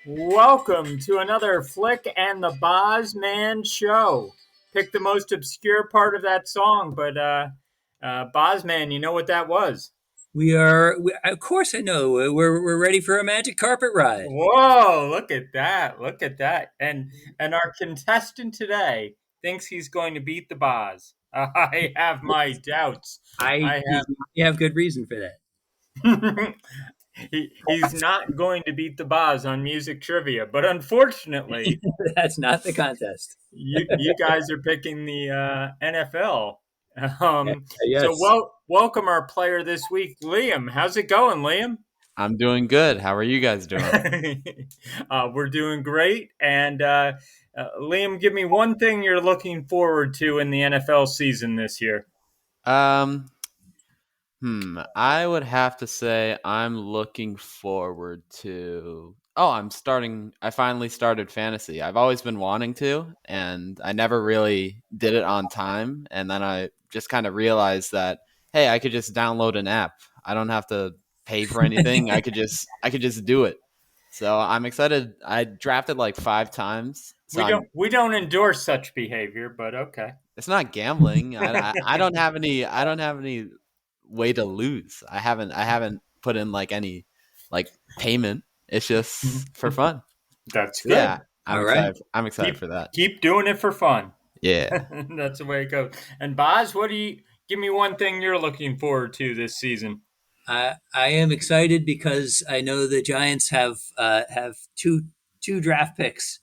Welcome to another Flick and the Bozman show. Pick the most obscure part of that song, but Bozman, you know what that was? Of course, I know. We're ready for a magic carpet ride. Whoa! Look at that! Look at that! And our contestant today thinks he's going to beat the Boz. I have my doubts. I You have good reason for that. have. He's not going to beat the Boz on music trivia, but unfortunately, That's not the contest. you guys are picking the NFL. Yeah, So yes. welcome our player this week, Liam. How's it going, Liam? I'm doing good. How are you guys doing? We're doing great. And Liam, give me one thing you're looking forward to in the NFL season this year. Um, I would have to say I'm looking forward to. Oh, I finally started fantasy. I've always been wanting to, and I never really did it on time. And then I just kind of realized that, hey, I could just download an app. I don't have to pay for anything. I could just do it. So I'm excited. I drafted like 5 times. So We don't endorse such behavior, but okay. it's not gambling. I don't have any way to lose. I haven't put in like any like payment. It's just for fun. That's So good. yeah, I'm All right. excited. I'm excited Keep for that. keep doing it for fun. Yeah. That's the way it goes. And Boz, what do you give me one thing you're looking forward to this season? I am excited because I know the Giants have two draft picks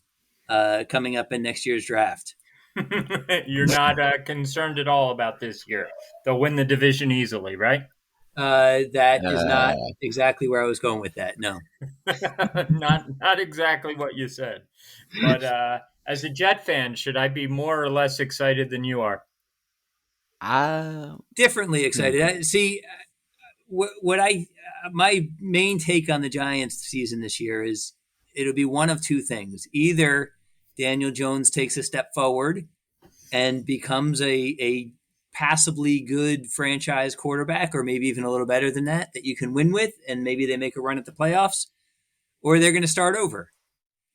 coming up in next year's draft. You're not concerned at all about this year. They'll win the division easily, right? That is not Uh, exactly where I was going with that. No, Not exactly what you said, but as a Jet fan, should I be more or less excited than you are? I differently hmm. excited. See, what I my main take on the Giants season this year is it'll be one of two things. Either Daniel Jones takes a step forward and becomes a passably good franchise quarterback, or maybe even a little better than that you can win with, and maybe they make a run at the playoffs, or they're going to start over.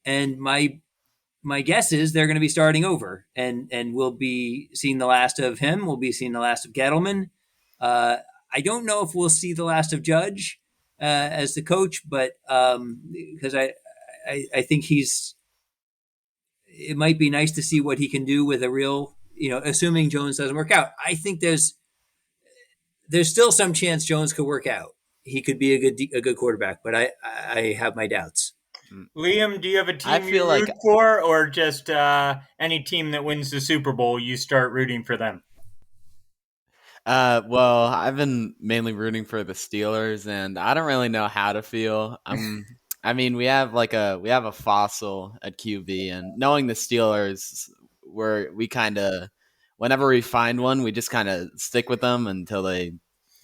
And my guess is they're going to be starting over, and we'll be seeing the last of him. We'll be seeing the last of Gettleman. Uh, I don't know if we'll see the last of Judge as the coach, but because I think it might be nice to see what he can do with a real, assuming Jones doesn't work out. I think there's still some chance Jones could work out. He could be a good quarterback, but I have my doubts. Liam, do you have a I team feel you root like for, or just any team that wins the Super Bowl, you start rooting for them? well, I've been mainly rooting for the Steelers, and I don't really know how to feel. I mean, we have a fossil at QB, and knowing the Steelers, we kind of whenever we find one, we just kind of stick with them until they,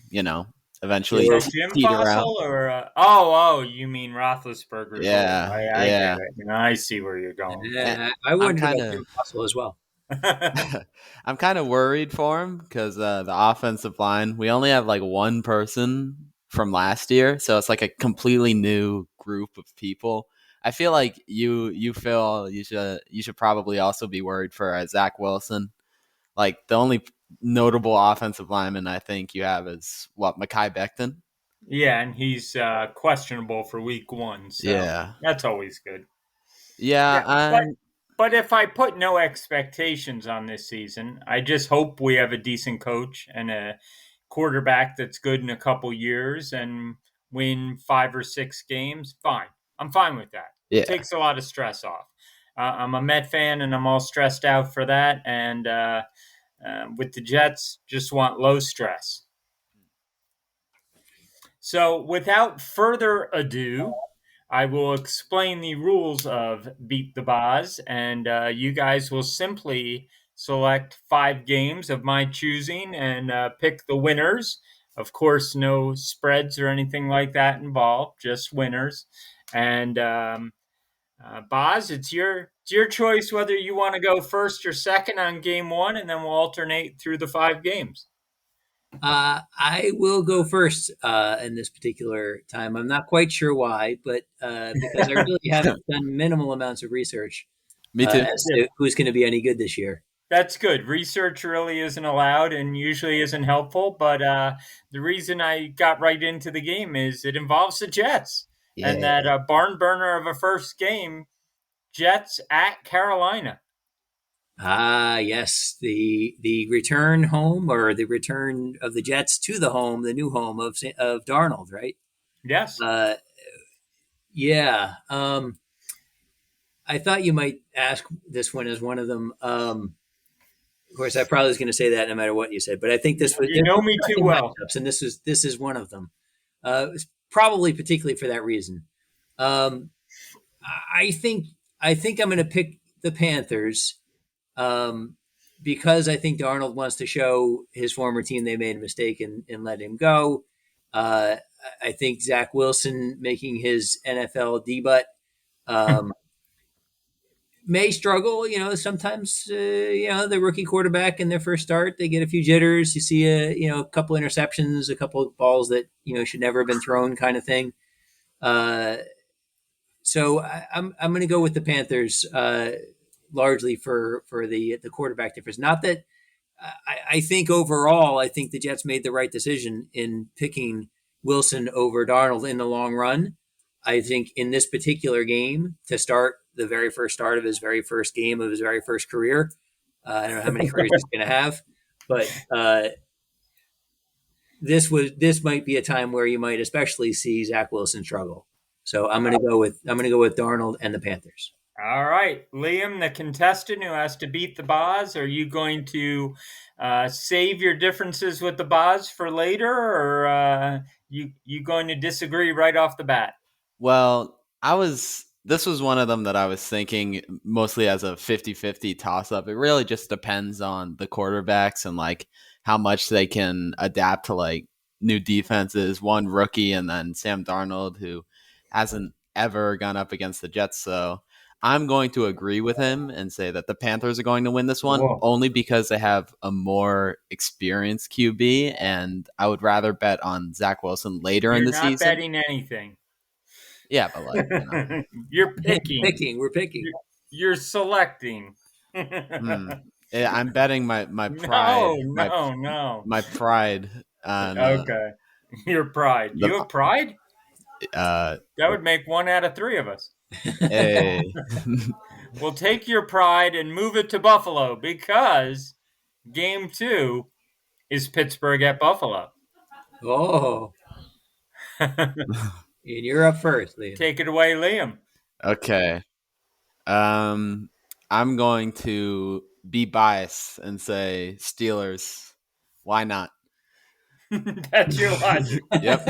you know, So eventually Jim teeter out. Fossil, or you mean Roethlisberger's old? Yeah, I get yeah. it. I see where you're going. And I I'm wondered kind about of Jim Russell as well. I'm kind of worried for him because the offensive line, we only have like one person from last year, so it's like a completely new group of people. I feel like you feel you should probably also be worried for Zach Wilson. Like the only notable offensive lineman I think you have is what, Mekhi Becton. Yeah, and he's questionable for week one, so Yeah, that's always good. yeah. Yeah, but if I put no expectations on this season, I just hope we have a decent coach and a quarterback that's good in a couple years and win 5 or 6 games. Fine, I'm fine with that. It Yeah. takes a lot of stress off. I'm a Met fan, and I'm all stressed out for that. And with the Jets, just want low stress. So, without further ado, I will explain the rules of Beat the Boz, and you guys will simply select 5 games of my choosing and pick the winners. Of course, no spreads or anything like that involved, just winners. And Boz, it's your choice whether you want to go first or second on game one, and then we'll alternate through the 5 games. I will go first in this particular time. I'm not quite sure why, but because I really have done minimal amounts of research Me too. as Yeah, to who's going to be any good this year. that's good. Research really isn't allowed and usually isn't helpful, but the reason I got right into the game is it involves the Jets and Yeah. that barn burner of a first game, Jets at Carolina. Ah, yes, the return home or the return of the Jets to the home, the new home of Darnold, right? Yes. Uh, yeah. I thought you might ask this one as one of them. Of course, I probably was going to say that no matter what you said, but I think this was You there's know me too interesting well. matchups, and this is one of them. It's probably particularly for that reason. Um, I think I think I'm going to pick the Panthers um, because I think Darnold wants to show his former team they made a mistake and let him go. Uh, I think Zach Wilson making his NFL debut um, may struggle. Sometimes the rookie quarterback in their first start they get a few jitters. You see a couple interceptions, a couple of balls that should never have been thrown, kind of thing. Uh, so I'm going to go with the Panthers largely for the quarterback difference. Not that I think overall, I think the Jets made the right decision in picking Wilson over Darnold in the long run. I think in this particular game, to start the very first start of his very first game of his very first career, I don't know how many careers he's going to have, but this might be a time where you might especially see Zach Wilson struggle. So I'm going to go with Darnold and the Panthers. All right, Liam, the contestant who has to beat the Boz. Are you going to save your differences with the Boz for later, or you going to disagree right off the bat? Well, this was one of them that I was thinking mostly as a 50-50 toss up. It really just depends on the quarterbacks and like how much they can adapt to like new defenses, one rookie and then Sam Darnold who hasn't ever gone up against the Jets. So I'm going to agree with him and say that the Panthers are going to win this one Whoa, only because they have a more experienced QB and I would rather bet on Zach Wilson later in you're the not season. betting anything. Yeah, but like, you know. You're picking. We're picking. You're selecting. Hmm. I'm betting my No, pride, no, no. my pride on Okay. Your pride. the You have pride? uh That would make one out of three of us. a We'll take your pride and move it to Buffalo because game two is Pittsburgh at Buffalo. Oh, and you're up first, Liam. Take it away, Liam. okay. Um, I'm going to be biased and say Steelers. Why not? That's your logic. Yep.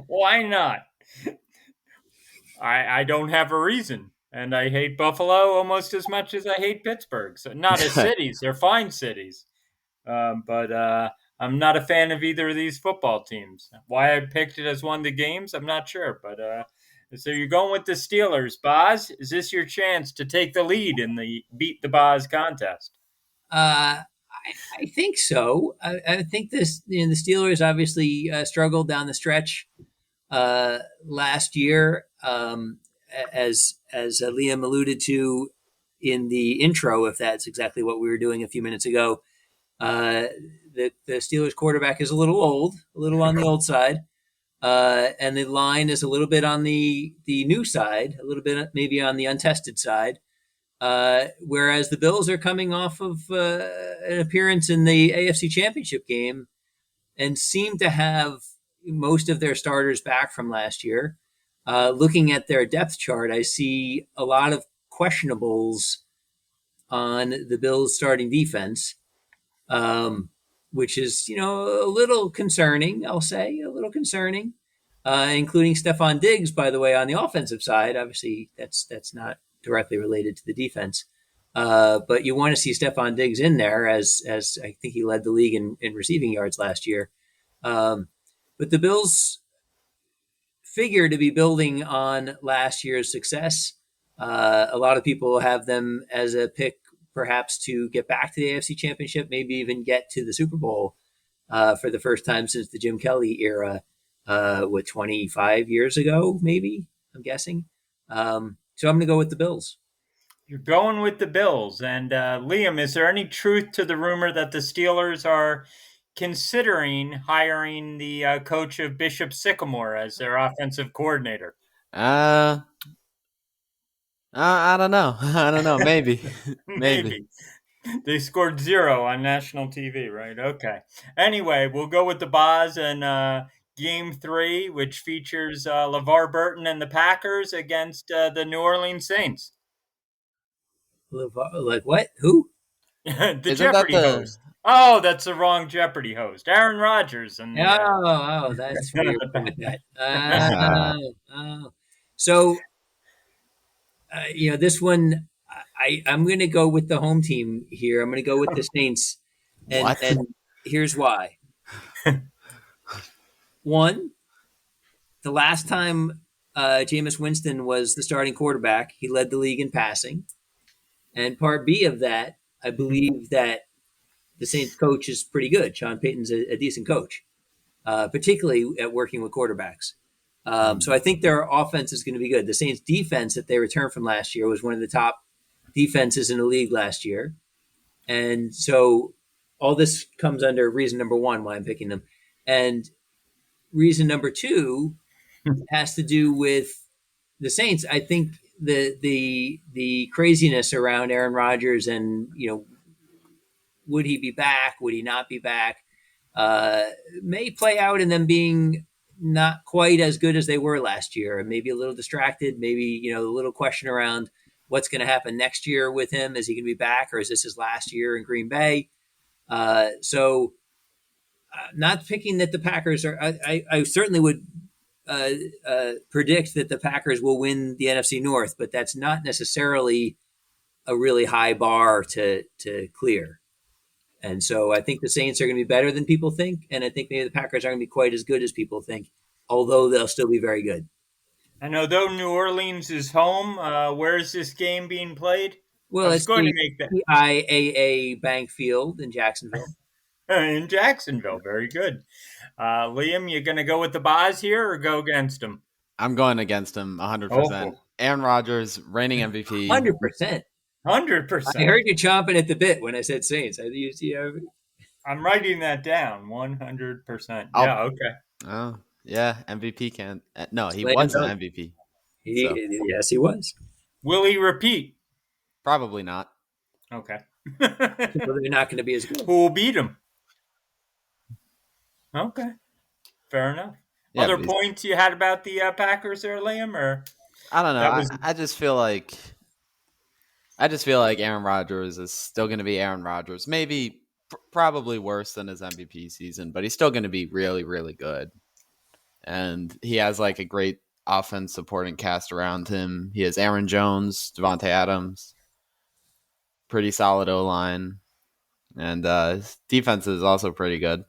Why not? I don't have a reason. And I hate Buffalo almost as much as I hate Pittsburgh. So not as cities. They're fine cities. But I'm not a fan of either of these football teams. Why I picked it as one of the games, I'm not sure. But so you're going with the Steelers, Boz. Is this your chance to take the lead in the beat the Boz contest? I think so. I think the Steelers obviously struggled down the stretch last year, as Liam alluded to in the intro. If that's exactly what we were doing a few minutes ago, uh, the Steelers quarterback is a little old, a little on the old side. And the line is a little bit on the new side, a little bit maybe on the untested side. Whereas the Bills are coming off of an appearance in the AFC Championship game and seem to have most of their starters back from last year. Looking at their depth chart, I see a lot of questionables on the Bills' starting defense, which is a little concerning. I'll say a little concerning, including Stephon Diggs, by the way, on the offensive side. Obviously, that's not directly related to the defense. But you want to see Stephon Diggs in there as I think he led the league in receiving yards last year. But the Bills figure to be building on last year's success. A lot of people have them as a pick, perhaps to get back to the AFC Championship, maybe even get to the Super Bowl for the first time since the Jim Kelly era, 25 years ago, maybe, I'm guessing. So I'm going to go with the Bills. You're going with the Bills. And Liam, is there any truth to the rumor that the Steelers are considering hiring the coach of Bishop Sycamore as their offensive coordinator? Uh, I don't know. I don't know. Maybe, maybe. Maybe. They scored 0 on national TV, right? Okay. Anyway, we'll go with the Boz and game 3, which features LeVar Burton and the Packers against the New Orleans Saints. Like what? Who? The Isn't that Jeopardy the? host. Oh, that's the wrong Jeopardy host. Aaron Rodgers and the That's where you're going with that. Uh, Oh. So, this one, I'm going to go with the home team here. I'm going to go with the Saints, and what? here's why. One, the last time Jameis Winston was the starting quarterback, he led the league in passing. And part B of that, I believe that the Saints coach is pretty good. Sean Payton's a decent coach, particularly at working with quarterbacks. So I think their offense is going to be good. The Saints defense that they returned from last year was one of the top defenses in the league last year. And so all this comes under reason number one why I'm picking them. And reason number two has to do with the Saints. I think the craziness around Aaron Rodgers and would he be back? Would he not be back? May play out in them being not quite as good as they were last year, and maybe a little distracted. Maybe a little question around what's going to happen next year with him. Is he going to be back, or is this his last year in Green Bay? So, not picking that the Packers are. I certainly would predict that the Packers will win the NFC North, but that's not necessarily a really high bar to clear. And so I think the Saints are going to be better than people think, and I think maybe the Packers aren't going to be quite as good as people think, although they'll still be very good. And although New Orleans is home, where is this game being played? I Well, was it's going to the make that IAA Bank Field in Jacksonville. in Jacksonville. Very good. Liam, you going to go with the Boz here or go against him? I'm going against him 100%. Oh, Aaron Rodgers, reigning MVP. 100%. I 100%. heard you chomping at the bit when I said Saints. I'm writing that down. 100%. I'll- Yeah, okay. Oh, yeah, MVP can't. No, he Slam was an dunk. MVP. So. Yes, he was. Will he repeat? Probably not. Okay. So they're not going to be as good. Who will beat him? Okay. Fair enough. Yeah, Other points you had about the Packers there, Liam? Or I don't know. was... I just feel like Aaron Rodgers is still going to be Aaron Rodgers. Maybe probably worse than his MVP season, but he's still going to be really, really good. And he has like a great offense supporting cast around him. He has Aaron Jones, Devontae Adams, pretty solid O-line, and his defense is also pretty good.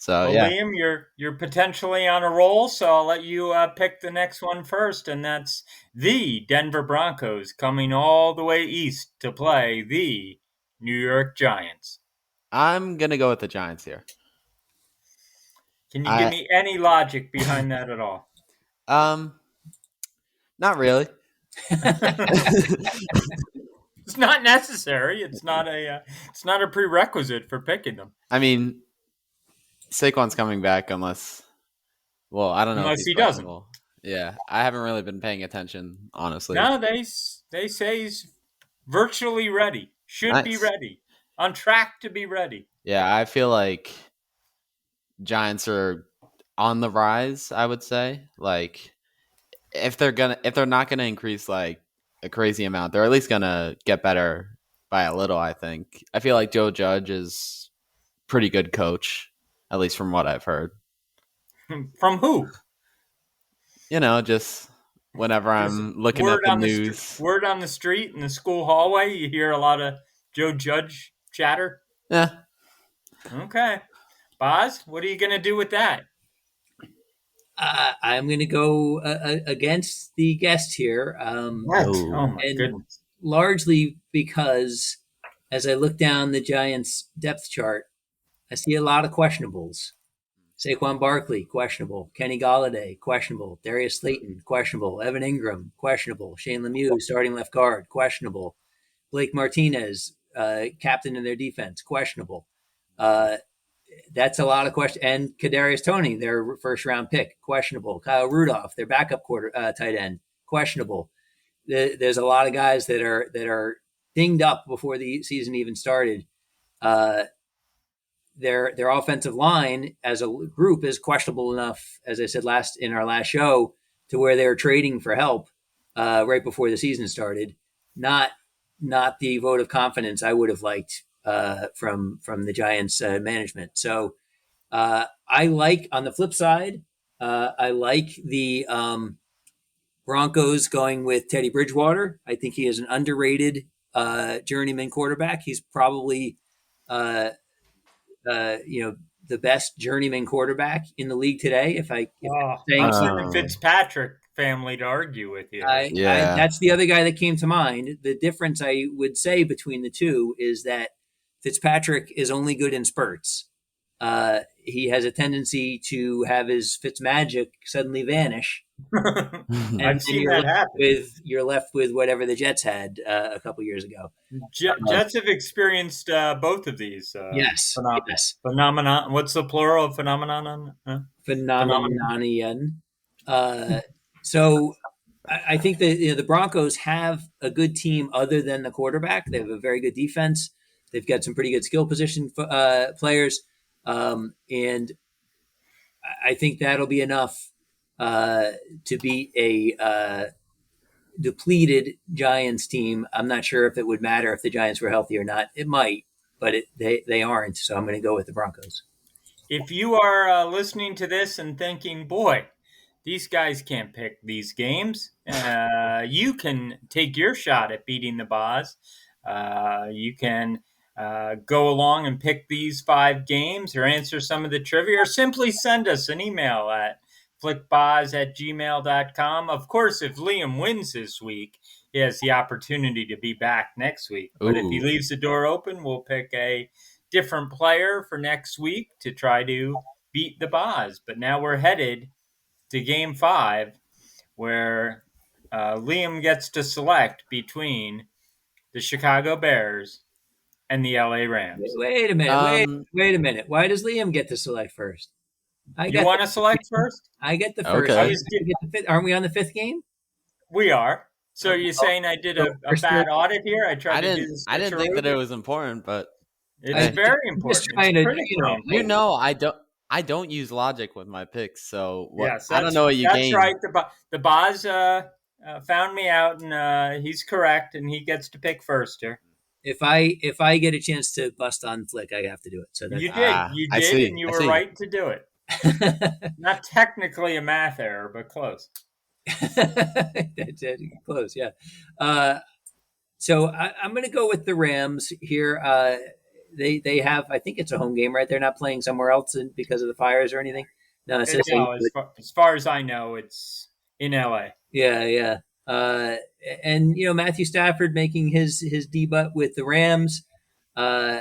So well, yeah, Liam, you're potentially on a roll, so I'll let you pick the next one first, and that's the Denver Broncos coming all the way east to play the New York Giants. I'm going to go with the Giants here. Can you give me any logic behind that at all? Not really. It's not necessary. It's not a prerequisite for picking them. I mean, Saquon's coming back unless I don't know Unless if he doesn't. doesn't. Yeah, I haven't really been paying attention, honestly. No, they say he's virtually ready. Should be ready. On track to be ready. Yeah, I feel like Giants are on the rise, I would say. Like if they're not gonna increase like a crazy amount, they're at least gonna get better by a little, I think. I feel like Joe Judge is pretty good coach, at least from what I've heard. From who? Just whenever I'm looking at the news. Word on the street in the school hallway, you hear a lot of Joe Judge chatter. Yeah. Okay. Boz, what are you going to do with that? I'm going to go against the guest here. Oh my goodness. Largely because as I look down the Giants depth chart, I see a lot of questionables. Saquon Barkley, questionable. Kenny Galladay, questionable. Darius Slayton, questionable. Evan Ingram, questionable. Shane Lemieux, starting left guard, questionable. Blake Martinez, captain in their defense, questionable. Uh, that's a lot of questions. And Kadarius Toney, their first round pick, questionable. Kyle Rudolph, their backup tight end, questionable. There's a lot of guys that are dinged up before the season even started. Uh, their offensive line as a group is questionable enough, as I said in our last show, to where they're trading for help right before the season started. Not the vote of confidence I would have liked from the Giants management. So I like, on the flip side, I like the Broncos going with Teddy Bridgewater. I think he is an underrated journeyman quarterback. He's probably uh, the best journeyman quarterback in the league today. If Oh, I'm saying I'm so, sending Fitzpatrick family to argue with you here. Yeah. that's the other guy that came to mind. The difference I would say between the two is that Fitzpatrick is only good in spurts. He has a tendency to have his Fitz magic suddenly vanish, and I've then seen that happen. you're left with whatever the Jets had a couple years ago. Jets have experienced both of these Yes, yes, phenomenon. What's the plural of phenomenon? Phenomenon. phenomenon. Uh, so I think that the Broncos have a good team other than the quarterback. They have a very good defense. They've got some pretty good skill position players, and I think that'll be enough to beat a depleted Giants team. I'm not sure if it would matter if the Giants were healthy or not. It might, but they aren't. So I'm going to go with the Broncos. If you are listening to this and thinking, boy, these guys can't pick these games, you can take your shot at beating the Boz. You can go along and pick these 5 games or answer some of the trivia, or simply send us an email at flickboz@gmail.com. Of course, if Liam wins this week, he has the opportunity to be back next week. But if he Ooh. leaves the door open, we'll pick a different player for next week to try to beat the Boz. But now we're headed to game 5, where Liam gets to select between the Chicago Bears and the LA Rams. Wait a minute. Um. Wait a minute. Why does Liam get to select first? I You got want to select first? I get the first. I Okay. was. I get the fifth. Aren't we on the fifth game? We are. So are you Oh, saying I did so a bad audit here? I I tried to do didn't. the I didn't think switcheroo that it here? was important, but It's hey, very I'm just important. It's trying to, critically you important. know, I don't. I don't use logic with my picks, so what? Yes, I don't know what you that's gain. right. The Boz found me out, and he's correct, and he gets to pick first here. if I get a chance to bust on Flick, I have to do it. So You did, you I did, see. and you I were see. right to do it. that's Not technically a math error, but close. close. Yeah. So I'm going to go with the Rams here. They have, I think it's a home game, right? They're not playing somewhere else because of the fires or anything. No, it says No, as far as I know, it's in LA. yeah, yeah. Uh, and Matthew Stafford making his debut with the Rams. Uh,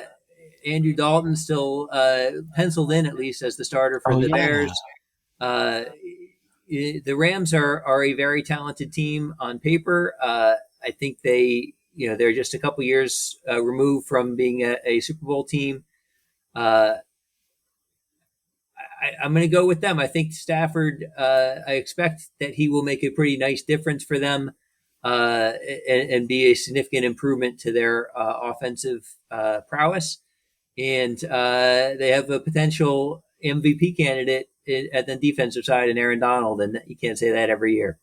Andrew Dalton still penciled in, at least as the starter for Oh the yeah. Bears. Uh, the Rams are a very talented team on paper. I think they're just a couple years removed from being a Super Bowl team. I'm going to go with them. I think Stafford. I expect that he will make a pretty nice difference for them, and be a significant improvement to their offensive prowess. And they have a potential MVP candidate at the defensive side in Aaron Donald, and you can't say that every year.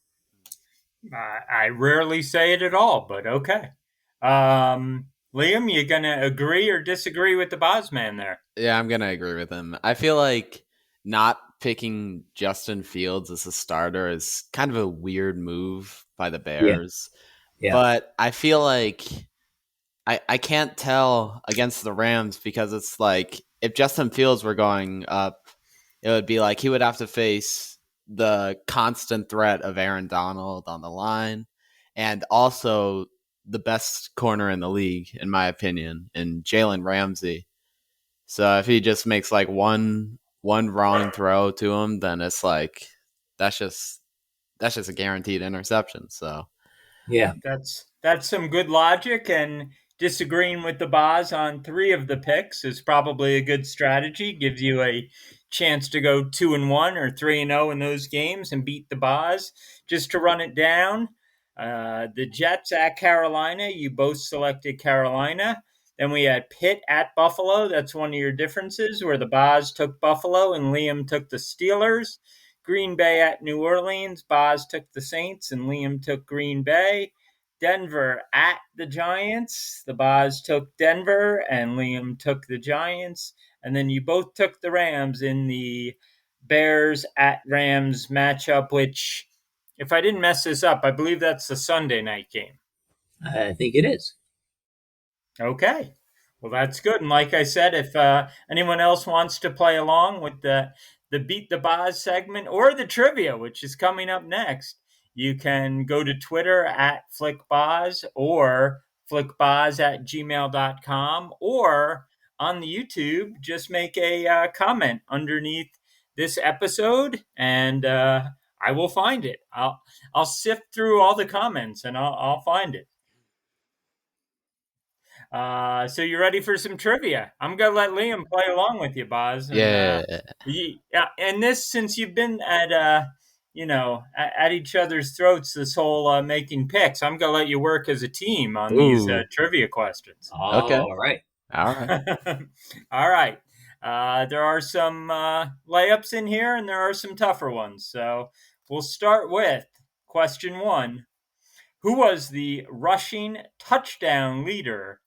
I rarely say it at all, but okay. Liam, you gonna agree or disagree with the Bosman there? Yeah, I'm gonna agree with him. I feel like not picking Justin Fields as a starter is kind of a weird move by the Yeah, Bears. yeah, But I feel like I can't tell against the Rams because it's like if Justin Fields were going up, it would be like he would have to face the constant threat of Aaron Donald on the line and also the best corner in the league, in my opinion, in Jalen Ramsey. So if he just makes like one wrong throw to him, then it's like that's just that's just a guaranteed interception. So Yeah. That's some good logic, and disagreeing with the Boz on three of the picks is probably a good strategy. Gives you a chance to go 2-1 or 3-0 in those games and beat the Boz. Just to run it down, the Jets at Carolina. You both selected Carolina. Then we had Pitt at Buffalo. That's one of your differences, where the Boz took Buffalo and Liam took the Steelers. Green Bay at New Orleans. Boz took the Saints and Liam took Green Bay. Denver at the Giants. The Boz took Denver and Liam took the Giants. And then you both took the Rams in the Bears at Rams matchup, which, if I didn't mess this up, I believe that's the Sunday night game. I think it is. Okay. Well, that's good. And like I said, if anyone else wants to play along with the Beat the Boz segment or the trivia, which is coming up next, you can go to Twitter at FlickBoz or FlickBoz at gmail.com, or on the YouTube, just make a comment underneath this episode, and I will find it. I'll sift through all the comments and I'll find it. So you ready for some trivia? I'm gonna let Liam play along with you, Boz. And yeah, yeah, and this, since you've been at at each other's throats this whole making picks, I'm gonna let you work as a team on these ooh, trivia questions. okay, All right. all right. All right. There are some layups in here, and there are some tougher ones. So we'll start with question one. Who was the rushing touchdown leader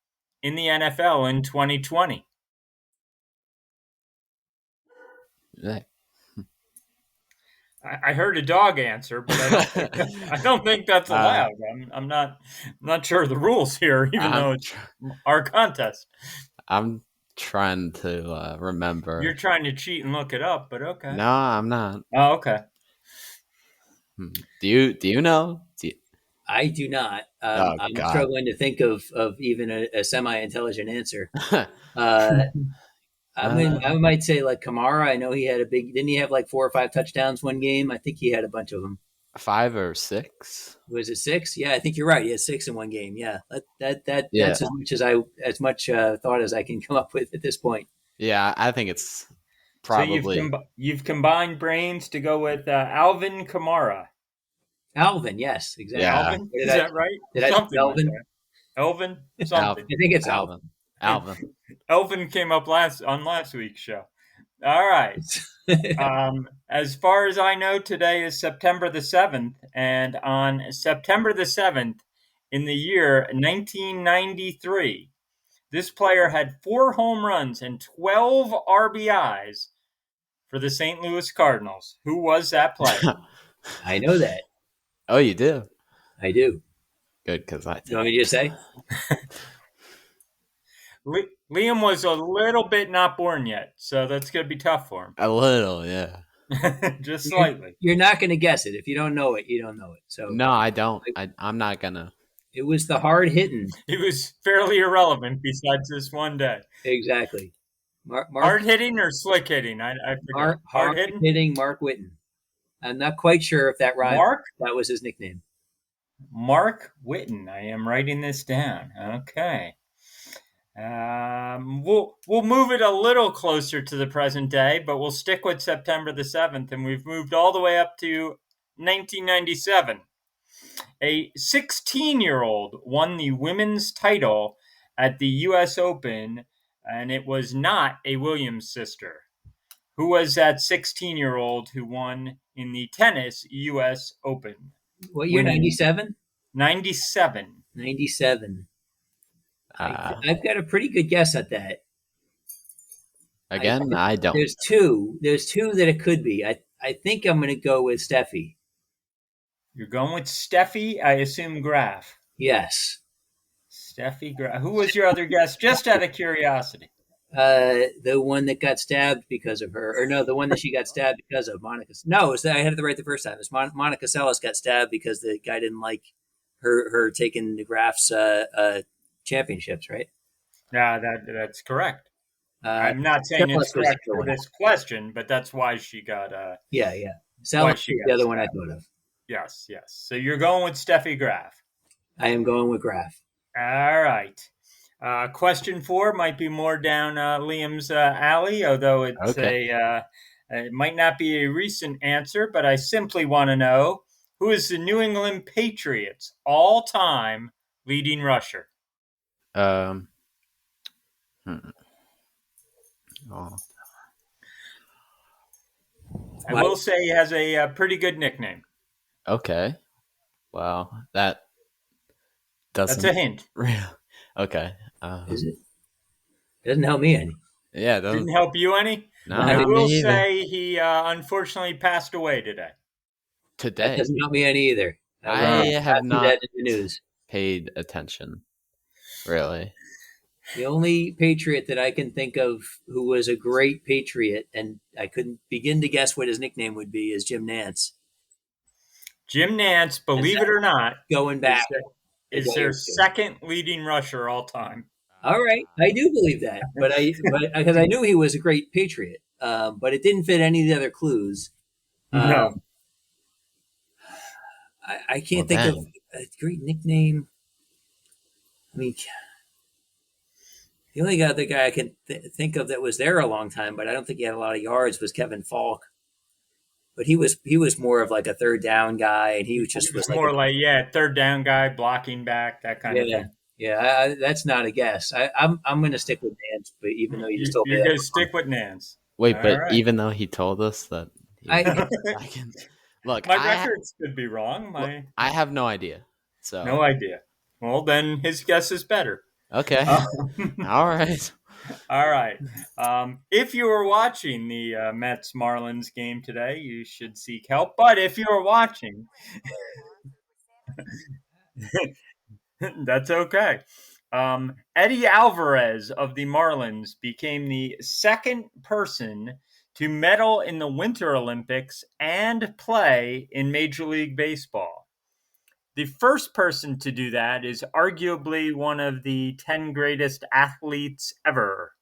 in the NFL in 2020? I heard a dog answer, but I don't think that's uh, allowed. I'm not sure of the rules here, even though I'm it's our contest. I'm trying to You're remember. trying to cheat and look it up, but okay. No, I'm not. Oh, okay. Do you know? I do not. Oh I'm God. struggling to think of even a semi-intelligent answer. Uh, I uh, might say like Kamara. I know he had a big. Didn't he have like 4 or 5 touchdowns one game? I think he had a bunch of them. 5 or 6. Was it 6? Yeah, I think you're right. He had 6 in one game. Yeah, that's Yeah, as much thought as I can come up with at this point. yeah. I think it's So probably you've combined brains to go with Alvin Kamara. Alvin, yes, exactly. yeah. Alvin, Did is I that right? did I say Something like Elvin? that. Elvin, Alvin, something. I think it's Alvin, Alvin. Elvin came up last week's show. All right. Alvin. As far as I know, today is September the 7th, and on September the 7th, in the year 1993, this player had 4 home runs and 12 RBIs for the St. Louis Cardinals. Who was that player? I know that. Oh, you do. I do. Good, because I You want me to just say? Liam was a little bit not born yet, so that's going to be tough for a little, yeah. him. Just You're, slightly. you're not going to guess it. If you don't know it, you don't know it. So No, I don't. I'm not gonna. it was the hard hitting. He was fairly irrelevant besides this one day. Exactly. Mark Hard hitting or slick hitting? I forget. Hard hard hitting? hitting Mark Whitten. I'm not quite sure if that rhymed. Mark? That was his nickname. Mark Whitten. I am writing this down. Okay. We'll move it a little closer to the present day, but we'll stick with September the 7th, and we've moved all the way up to 1997. A 16-year-old won the women's title at the U.S. Open, and it was not a Williams sister. Who was that 16-year-old who won in the tennis U.S. Open? What year? 97? 97. 97. Uh, I've got a pretty good guess at that. Again, I don't. There's two. There's two that it could be. I think I'm going to go with Steffi. You're going with Steffi, I assume Graf. Yes. Steffi Graf. Who was your other guest? Just out of curiosity. The one that got stabbed because of her, or no, the one that she got stabbed because of Monica. No, I had it right the first time. It's Monica Seles got stabbed because the guy didn't like her taking the Graf's championships, right? Yeah, that's correct. I'm not saying it's Stellus was the correct other for one. this question, but that's why she got Yeah, yeah. why Salus she was the got other one I Steph. thought of. Yes, yes. So you're going with Steffi Graf. I am going with Graf. All right. Question 4 might be more down Liam's alley, although Okay. it might not be a recent answer, but I simply want to know who is the New England Patriots all-time leading rusher? Um. hmm. Oh, I will say he has a pretty good nickname. okay. Well, that That's a doesn't. hint. Okay. Is it? Doesn't help me any. Yeah. Didn't Doesn't. help you any? No, Not I not even. will me either. say he unfortunately passed away today. That Today, doesn't help me any either. I I was have see that not in the news. paid attention. Really. The only Patriot that I can think of who was a great Patriot, and I couldn't begin to guess what his nickname would be, is Jim Nance. Jim Nance, And believe it or not, going back is the, a is day their or two. second leading rusher all time. All right, I do believe that, but because I knew he was a great Patriot, but it didn't fit any of the other clues. No. I Well, can't think of dang. a great nickname. I mean, the only other guy I can think of that was there a long time, but I don't think he had a lot of yards, was Kevin Falk. But he was more of like a third down guy, and he He just was was like a more like, yeah, third down guy, blocking back, that kind of yeah, thing. yeah. That's not a guess. I'm going to stick with Nance, but even though you just told me You're that going to was wrong. stick with Nance. Wait, All but right. even though he told us that he was I second, look, My records could be wrong. I have no idea. No So idea. Well, then his guess is better. okay, Um, all right. all right. If you were watching the Mets Marlins game today, you should seek help. But if you were watching, that's okay. Eddie Alvarez of the Marlins became the second person to medal in the Winter Olympics and play in Major League Baseball. The first person to do that is arguably one of the 10 greatest athletes ever,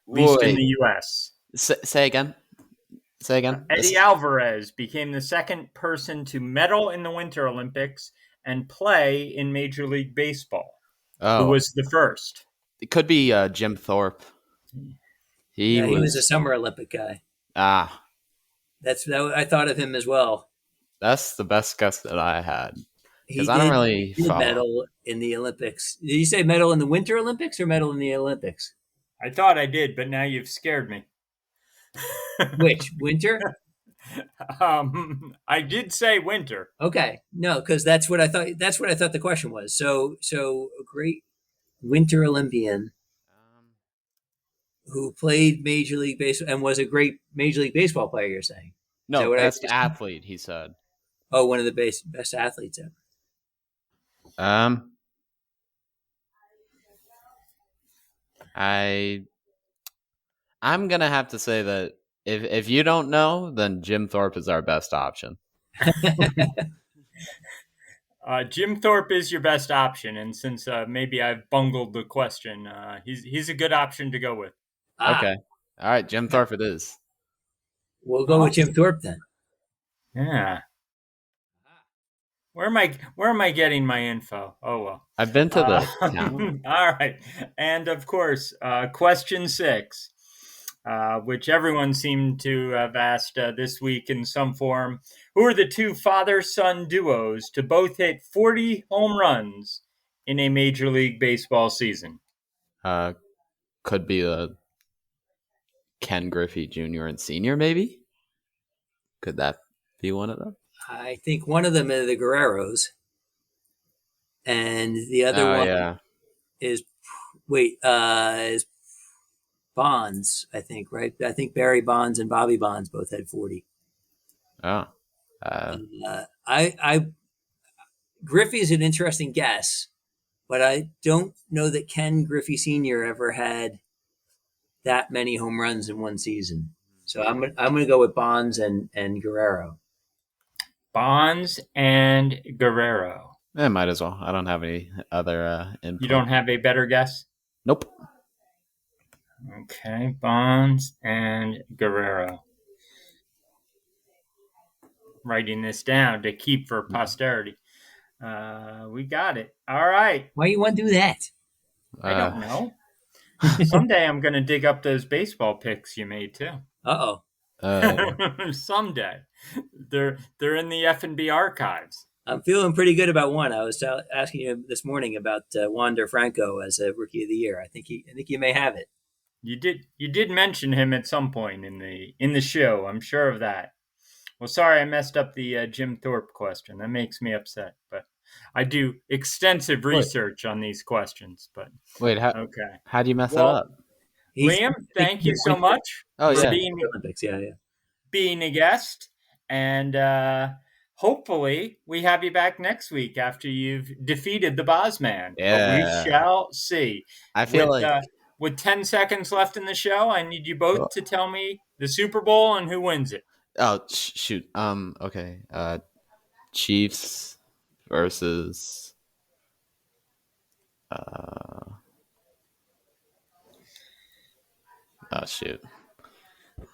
at least in Wait, the US. say again. Say again. Eddie Alvarez became the second person to medal in the Winter Olympics and play in Major League Baseball. Who Oh, was the first? it could be Jim Thorpe. He yeah, he was a was Summer Olympic guy. ah. I thought of him as well. That's the best guess that I had He because I don't did really follow. medal in the Olympics. Did you say medal in the Winter Olympics or medal in the Olympics? I thought I did, but now you've scared me. Which winter? I did say winter. Okay, no, because that's what I thought. That's what I thought the question was. So a great Winter Olympian who played Major League Baseball and was a great Major League Baseball player. You're saying? Is that No, what I best just? athlete. He said. Oh, one of the best athletes ever. Um, I I'm gonna have to say that if you don't know, then Jim Thorpe is our best option. Jim Thorpe is your best option, and since maybe I've bungled the question, he's a good option to go with. Ah, Okay, all right, Jim Thorpe it is. we'll go with Jim Awesome. Thorpe then. Yeah. Where am I getting my info? Oh well. I've been to the town. All right, and of course, question 6, which everyone seemed to have asked this week in some form. Who are the two father-son duos to both hit 40 home runs in a Major League Baseball season? Uh, could be Ken Griffey Jr. and Senior, maybe. Could that be one of them? I think one of them is the Guerreros, and the other Oh one yeah. is is Bonds. I think right. I think Barry Bonds and Bobby Bonds both had 40. Oh. I Griffey is an interesting guess, but I don't know that Ken Griffey Sr. ever had that many home runs in one season. So I'm gonna go with Bonds and Guerrero. Bonds and Guerrero. Might as well. I don't have any other You input. don't have a better guess? Nope. Okay, Bonds and Guerrero. Writing this down to keep for posterity. We got it. All right. Why you want to do that? I Uh, don't know. Someday I'm going to dig up those baseball picks you made too. Uh-oh. Someday. They're in the F&B archives. I'm feeling pretty good about one. I was asking you this morning about Wander Franco as a Rookie of the Year. I think you may have it. You did mention him at some point in the show. I'm sure of that. Well, sorry I messed up the Jim Thorpe question. That makes me upset, but I do extensive wait, research on these questions. But wait. okay. How do you mess it Well, up? He's Liam, picking thank the you so Olympics. much Oh He for said yeah. the Olympics. Yeah, yeah. being a guest, and hopefully we have you back next week after you've defeated the Bosman. But we Yeah. shall see. I feel With like. with 10 seconds left in the show, I need you both to tell me the Super Bowl and who wins it. Oh shoot. Okay. Chiefs versus. Oh shoot.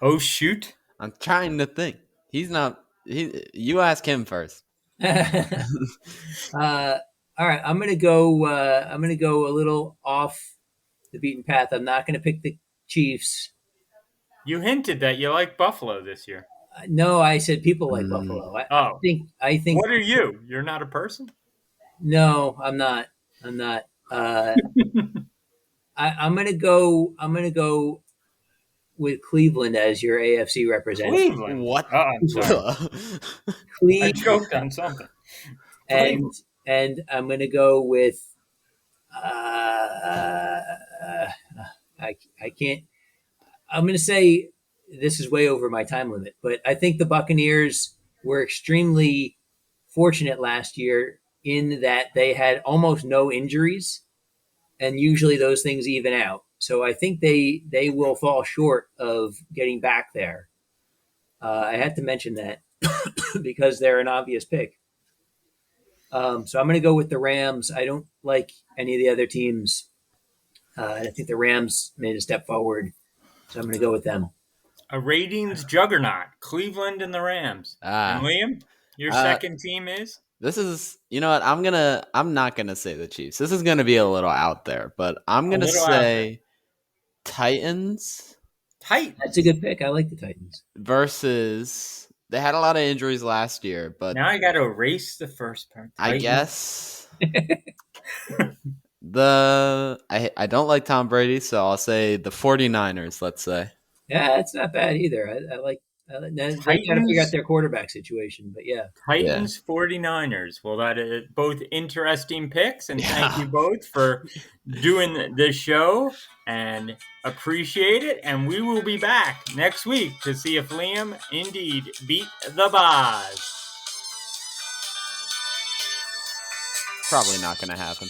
Oh shoot! I'm trying to think. He's not. You ask him first. All right, I'm gonna go. I'm gonna go a little off the beaten path. I'm not gonna pick the Chiefs. You hinted that you like Buffalo this year. No, I said people like Mm, Buffalo. I Oh, think. I think. what are you? You're not a person? No, I'm not. I'm not. I'm gonna go. I'm gonna go with Cleveland as your AFC representative. Cleveland. what? Oh, I'm sorry. I Cleveland, choked on something. and Cleveland. and I'm gonna go with. I can't. I'm going to say this is way over my time limit, but I think the Buccaneers were extremely fortunate last year in that they had almost no injuries, and usually those things even out. So I think they will fall short of getting back there. I had to mention that because they're an obvious pick. So I'm going to go with the Rams. I don't like any of the other teams. I think the Rams made a step forward, so I'm going to go with them. A ratings juggernaut, Cleveland and the Rams. And Ah. Liam, your Uh. second team is? This is. You know what? I'm not gonna say the Chiefs. This is gonna be a little out there, but I'm A gonna little out there. say Titans Titans. That's a good pick. I like the Titans. versus. They had a lot of injuries last year, but Now I got to erase the first part. I Titans. guess I don't like Tom Brady, so I'll say the 49ers, let's say. Yeah, that's not bad either. I like. They got to figure out Titans, their quarterback situation, but yeah. Titans, 49ers. Well, that is both interesting picks, and thank Yeah. you both for doing the show and appreciate it. And we will be back next week to see if Liam indeed beat the Boz. Probably not gonna happen.